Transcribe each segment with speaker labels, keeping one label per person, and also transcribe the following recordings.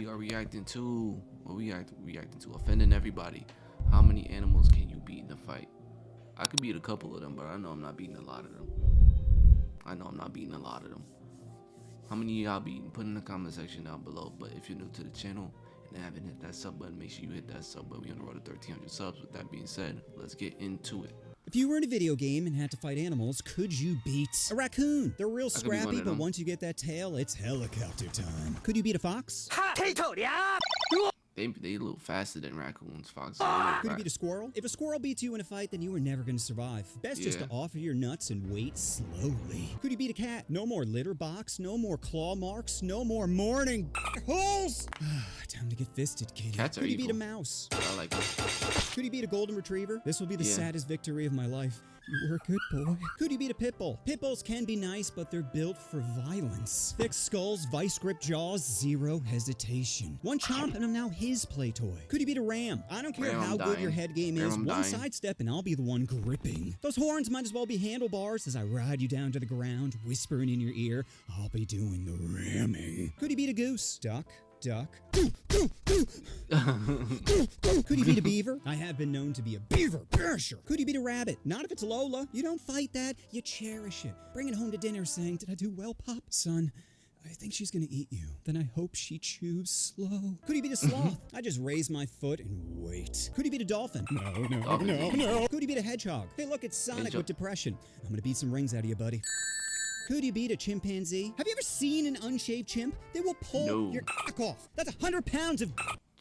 Speaker 1: we are reacting to? What we reacting to? Offending everybody. How many animals can you beat in a fight? I could beat a couple of them, but I know I'm not beating a lot of them. How many of y'all beating? Put in the comment section down below. But if you're new to the channel and haven't hit that sub button, make sure you hit that sub button. We on the road to 1,300 subs. With that being said, let's get into it.
Speaker 2: If you were in a video game and had to fight animals, could you beat a raccoon? They're real scrappy, but once you get that tail, it's helicopter time. Could you beat a fox?
Speaker 1: They a little faster than raccoons, foxes.
Speaker 2: Could you beat a squirrel? If a squirrel beats you in a fight, then you were never going to survive. Best just to offer your nuts and wait slowly. Could you beat a cat? No more litter box, no more claw marks, no more morning holes. Time to get fisted, kitty.
Speaker 1: Cats are
Speaker 2: Could you
Speaker 1: evil.
Speaker 2: beat a mouse?
Speaker 1: I like it.
Speaker 2: Could you beat a golden retriever? This will be the saddest victory of my life. You were a good boy. Could you beat a pit bull? Pit bulls can be nice, but they're built for violence. Thick skulls, vice grip jaws, zero hesitation. One chomp and I'm now his play toy. Could you beat a ram? I don't care how good your head game is. One sidestep and I'll be the one gripping. Those horns might as well be handlebars as I ride you down to the ground, whispering in your ear, I'll be doing the ramming. Could you beat a goose? Duck. Could you beat a beaver? I have been known to be a beaver basher. Could you beat a rabbit? Not if it's Lola. You don't fight that, you cherish it. Bring it home to dinner saying, did I do well, Pop? Son, I think she's gonna eat you. Then I hope she chews slow. Could you beat a sloth? I just raise my foot and wait. Could you beat a dolphin? No. Could you beat a hedgehog? Hey, look, it's Sonic with depression. I'm gonna beat some rings out of you, buddy. Could you beat a chimpanzee? Have you ever seen an unshaved chimp? They will pull your cock off. That's 100 pounds of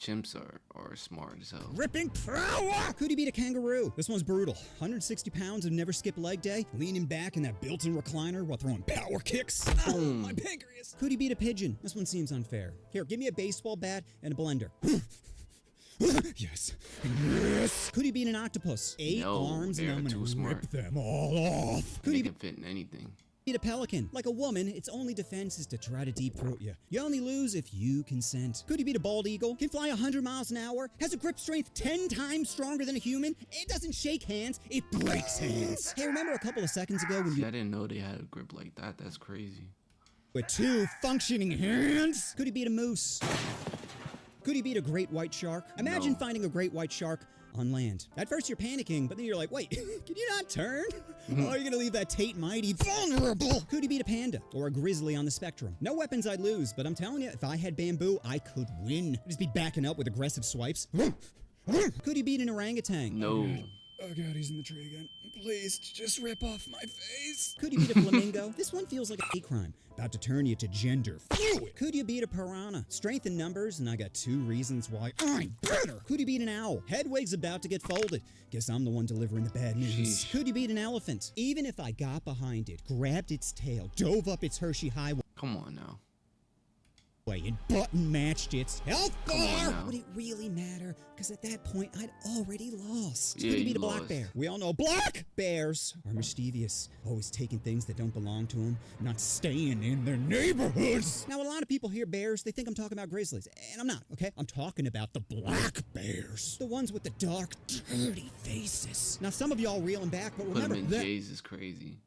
Speaker 1: Chimps are smart as hell.
Speaker 2: ripping power. Could you beat a kangaroo? This one's brutal. 160 pounds of never skip leg day, leaning back in that built-in recliner while throwing power kicks. Oh, my pancreas. Could you beat a pigeon? This one seems unfair. Here, give me a baseball bat and a blender. Yes. Could you beat an octopus? 8 arms and I'm gonna rip them all off.
Speaker 1: Could you can fit in anything?
Speaker 2: Beat a pelican. Like a woman, its only defense is to try to deep throat you. You only lose if you consent. Could you beat a bald eagle? Can fly 100 miles an hour? Has a grip strength 10 times stronger than a human? It doesn't shake hands, it breaks hands. Hey, remember a couple of seconds ago when you...
Speaker 1: I didn't know they had a grip like that. That's crazy.
Speaker 2: With 2 functioning hands? Could you beat a moose? Could you beat a great white shark? Imagine finding a great white shark on land. At first you're panicking, but then you're like, wait, can you not turn? Oh, you're gonna leave that Tate Mighty vulnerable. Could you beat a panda or a grizzly on the spectrum? No weapons I'd lose, but I'm telling you, if I had bamboo, I could win. I'd just be backing up with aggressive swipes. Could you beat an orangutan?
Speaker 1: No.
Speaker 2: Oh god, he's in the tree again. Please, just rip off my face. Could you beat a flamingo? This one feels like a hate crime. About to turn you to gender fluid. Could you beat a piranha? Strength in numbers, and I got 2 reasons why I'm better. Could you beat an owl? Hedwig's about to get folded. Guess I'm the one delivering the bad news. Could you beat an elephant? Even if I got behind it, grabbed its tail, dove up its Hershey highway.
Speaker 1: Come on now.
Speaker 2: And button matched its health bar. Would it really matter? Because at that point, I'd already lost. Could you beat a black bear? We all know black bears are mischievous, always taking things that don't belong to them, not staying in their neighborhoods. Now, a lot of people hear bears, they think I'm talking about grizzlies, and I'm not, okay? I'm talking about the black bears, the ones with the dark, dirty faces. Now, some of y'all reeling back, but remember
Speaker 1: that Jays is crazy.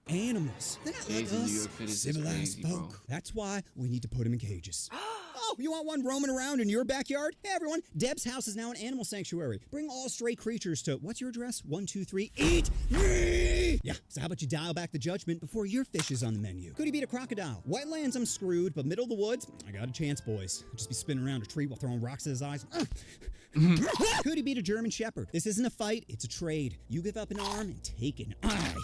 Speaker 2: Animals. They're not like us, civilized folk. That's why we need to put them in cages. Oh, you want one roaming around in your backyard? Hey, everyone, Deb's house is now an animal sanctuary. Bring all stray creatures to, what's your address? 123, eat me! Yeah, so how about you dial back the judgment before your fish is on the menu? Could you beat a crocodile? Wetlands, I'm screwed, but middle of the woods, I got a chance, boys. I'll just be spinning around a tree while throwing rocks at his eyes. Could you beat a German Shepherd? This isn't a fight, it's a trade. You give up an arm and take an eye.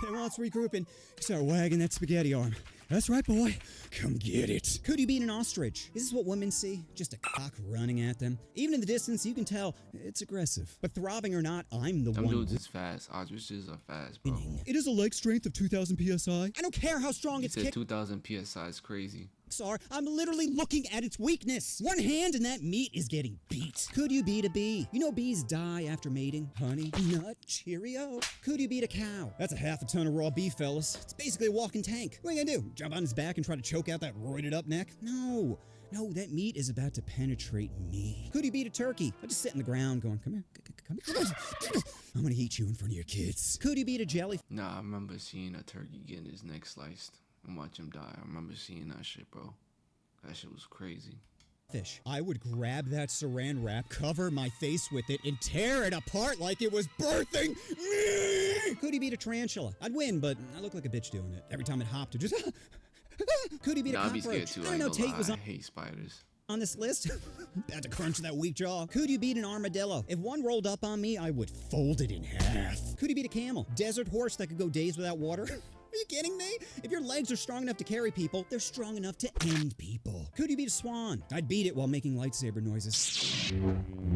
Speaker 2: And while it's regrouping, you start wagging that spaghetti arm. That's right, boy. Come get it. Could you beat an ostrich? Is this what women see? Just a cock running at them? Even in the distance, you can tell it's aggressive. But throbbing or not, I'm the one.
Speaker 1: Them dudes is fast. Ostriches are fast, bro.
Speaker 2: It is a leg strength of 2,000 PSI. I don't care how strong it's kicked.
Speaker 1: 2,000 PSI is crazy.
Speaker 2: Sorry, I'm literally looking at its weakness. One hand and that meat is getting beat. Could you beat a bee? You know bees die after mating. Honey, nut, Cheerio. Could you beat a cow? That's a half a ton of raw beef, fellas. It's basically a walking tank. What are you gonna do? Jump on his back and try to choke out that roided up neck? No, that meat is about to penetrate me. Could you beat a turkey? I just sit in the ground going, come here, come here. I'm gonna eat you in front of your kids. Could you beat a jellyfish?
Speaker 1: Nah, I remember seeing a turkey getting his neck sliced and watch him die. I remember seeing that shit, bro. That shit was crazy.
Speaker 2: Fish. I would grab that saran wrap, cover my face with it, and tear it apart like it was birthing me! Could he beat a tarantula? I'd win, but I look like a bitch doing it. Every time it hopped, it just... Could he beat a
Speaker 1: I'd be
Speaker 2: cockroach?
Speaker 1: scared too.
Speaker 2: I don't know, Tate was
Speaker 1: I hate spiders.
Speaker 2: on this list. About to crunch that weak jaw. Could you beat an armadillo? If one rolled up on me, I would fold it in half. Could you beat a camel? Desert horse that could go days without water? Are you kidding me? If your legs are strong enough to carry people, they're strong enough to end people. Could you beat a swan? I'd beat it while making lightsaber noises.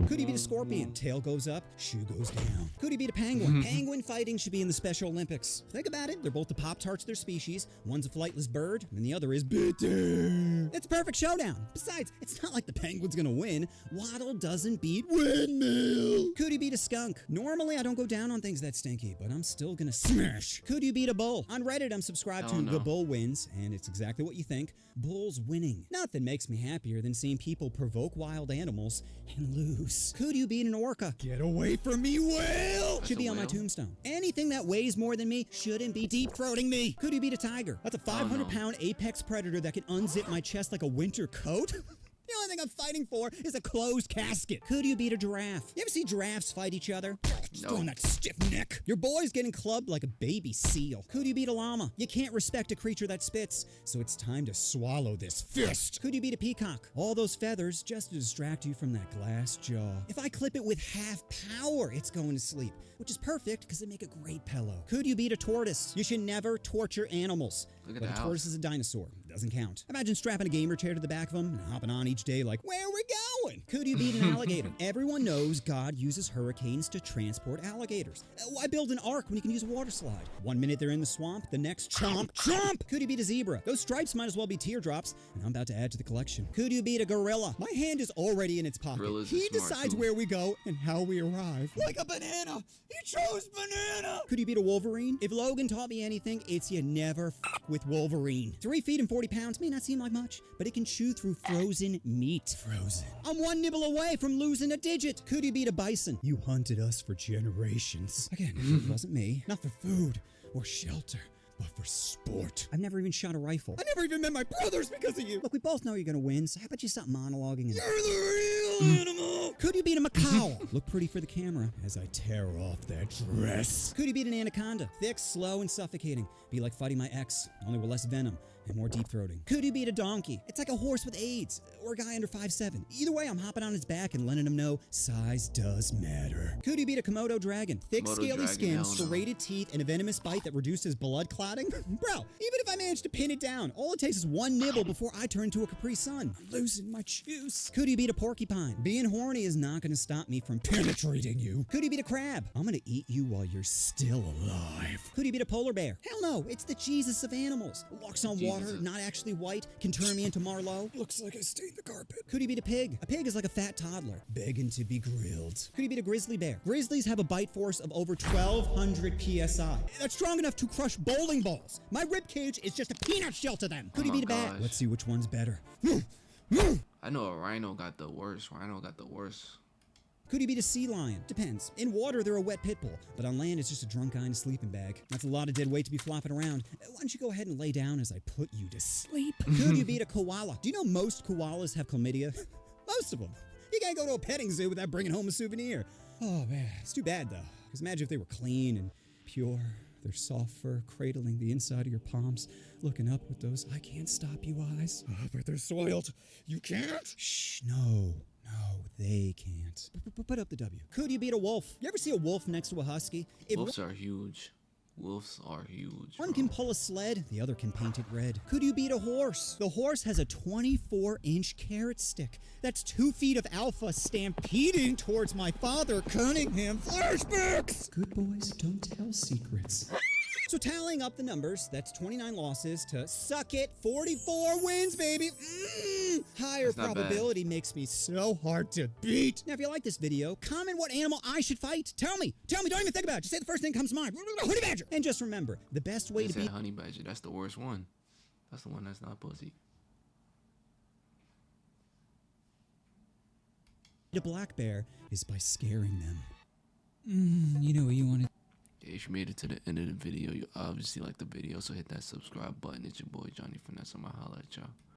Speaker 2: Could you beat a scorpion? Tail goes up, shoe goes down. Could you beat a penguin? Penguin fighting should be in the Special Olympics. Think about it. They're both the Pop-Tarts of their species. One's a flightless bird, and the other is bitter. It's a perfect showdown. Besides, it's not like the penguin's gonna win. Waddle doesn't beat windmill. Could you beat a skunk? Normally, I don't go down on things that stinky, but I'm still gonna smash. Could you beat a bull? On Reddit, I'm subscribed to The Bull Wins, and it's exactly what you think. Bulls winning. Nothing makes me happier than seeing people provoke wild animals and lose. Could you beat an orca? Get away from me, whale! Should be on my tombstone. Anything that weighs more than me shouldn't be deep-throating me. Could you beat a tiger? That's a 500-pound apex predator that can unzip my chest like a winter coat. The only thing I'm fighting for is a closed casket. Could you beat a giraffe? You ever see giraffes fight each other? Just throwing that stiff neck. Your boy's getting clubbed like a baby seal. Could you beat a llama? You can't respect a creature that spits, so it's time to swallow this fist. Could you beat a peacock? All those feathers just to distract you from that glass jaw. If I clip it with half power, it's going to sleep, which is perfect because they make a great pillow. Could you beat a tortoise? You should never torture animals.
Speaker 1: Look at
Speaker 2: but a tortoise is a dinosaur. Doesn't count. Imagine strapping a gamer chair to the back of them and hopping on each day like, where are we going? Could you beat an alligator? Everyone knows God uses hurricanes to transport alligators. Why build an ark when you can use a water slide? 1 minute they're in the swamp, the next chomp, chomp! Could you beat a zebra? Those stripes might as well be teardrops, and I'm about to add to the collection. Could you beat a gorilla? My hand is already in its pocket. He decides where we go and how we arrive. Like a banana! He chose banana! Could you beat a wolverine? If Logan taught me anything, it's you never f with Wolverine. 3 feet and 40 pounds may not seem like much, but it can chew through frozen meat. Frozen. I'm one nibble away from losing a digit. Could you beat a bison? You hunted us for generations. Again, it wasn't me. Not for food or shelter, but for sport. I've never even shot a rifle. I never even met my brothers because of you. Look, we both know you're gonna win, so how about you stop monologuing and... You're the real animal! Could you beat a macaw? Look pretty for the camera as I tear off that dress. Could you beat an anaconda? Thick, slow, and suffocating. Be like fighting my ex, only with less venom and more deep-throating. Could you beat a donkey? It's like a horse with AIDS, or a guy under 5'7". Either way, I'm hopping on his back and letting him know size does matter. Could you beat a Komodo dragon? Thick, scaly skin, serrated teeth, and a venomous bite that reduces blood clotting? Bro, even if I manage to pin it down, all it takes is one nibble before I turn into a Capri Sun. I'm losing my juice. Could you beat a porcupine? Being horny is not gonna stop me from penetrating you. Could you beat a crab? I'm gonna eat you while you're still alive. Could you beat a polar bear? Hell no, it's the Jesus of animals. Walks on water, not actually white, can turn me into Marlowe. Looks like I stained the carpet. Could you beat a pig? A pig is like a fat toddler, begging to be grilled. Could you beat a grizzly bear? Grizzlies have a bite force of over 1,200 PSI. That's strong enough to crush bowling balls. My rib cage is just a peanut shell to them. Could you beat a bat? Let's see which one's better.
Speaker 1: I know a rhino got the worst. Rhino got the worst.
Speaker 2: Could you beat a sea lion? Depends. In water, they're a wet pit bull, but on land, it's just a drunk guy in a sleeping bag. That's a lot of dead weight to be flopping around. Why don't you go ahead and lay down as I put you to sleep? Could you beat a koala? Do you know most koalas have chlamydia? Most of them. You can't go to a petting zoo without bringing home a souvenir. Oh, man. It's too bad, though. Because imagine if they were clean and pure. Their soft fur cradling the inside of your palms, looking up with those I can't stop you eyes. Oh, but they're soiled. You can't? Shh, no. No, they can't. Put up the W. Could you beat a wolf? You ever see a wolf next to a husky?
Speaker 1: Wolves are huge. Wolves are huge.
Speaker 2: One can pull a sled, the other can paint it red. Could you beat a horse? The horse has a 24-inch carrot stick. That's 2 feet of alpha stampeding towards my father, Cunningham. Flashbacks! Good boys don't tell secrets. So tallying up the numbers, that's 29 losses to suck it, 44 wins, baby. Higher probability makes me so hard to beat. Now, if you like this video, comment what animal I should fight. Tell me, don't even think about it. Just say the first thing that comes to mind. Honey badger. And just remember, the best way to beat
Speaker 1: honey badger. That's the worst one. That's the one that's not pussy.
Speaker 2: A black bear is by scaring them. You know what you want to.
Speaker 1: Yeah, if you made it to the end of the video, you obviously like the video, so hit that subscribe button. It's your boy Johnny Finesse. I'ma holla at y'all.